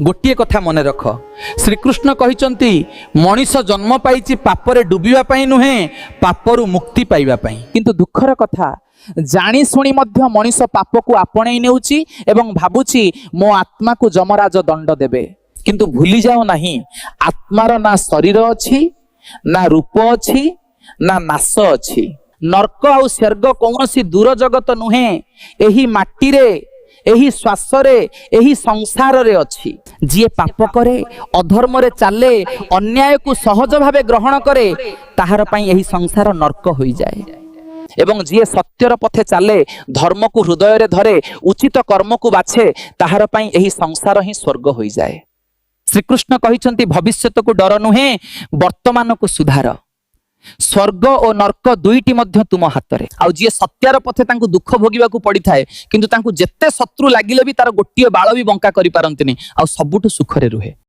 गोटे कथा मन रख श्रीकृष्ण कहते मनीष जन्म पाई पापरे डुबा नुहे पापरु मुक्ति पाइबा पाई। किंतु दुखर कथा जानी शुणी मध्य मनीष पाप को आपणई नेउची एवं भाबुची मो आत्मा को जमराज दंड देबे। किंतु भूली जाओ नहीं आत्मार ना शरीर अच्छी ना रूप अच्छी ना नाश अच्छी। नर्क आउ स्वर्ग कौनसी दूर जगत नुहे, एही माटी रे एही श्वास रे एही संसार रे अछि। जी पाप करे अधर्म रे चाले अन्याय को सहज भावे ग्रहण करे ताहार पई एही संसार नर्क होई जाए एवं जी सत्यर पथे चाले धर्म को हृदय रे धरे उचित कर्म को बाछे ताहार पई एही संसार ही स्वर्ग होई जाए। श्रीकृष्ण कहिसंती भविष्यत को डर नुहे वर्तमान को सुधार। स्वर्ग और नर्क दुईटी मध्य तुम हाथ रे। आउ जी सत्यर पथे तांकु दुख भोगिबा को पड़ी थाए किंतु तांकु जेते शत्रु लागिले भी तार गोटिए बाळ भी बंका करि पारंतिनी आउ सबुठु सुख रे रुहे।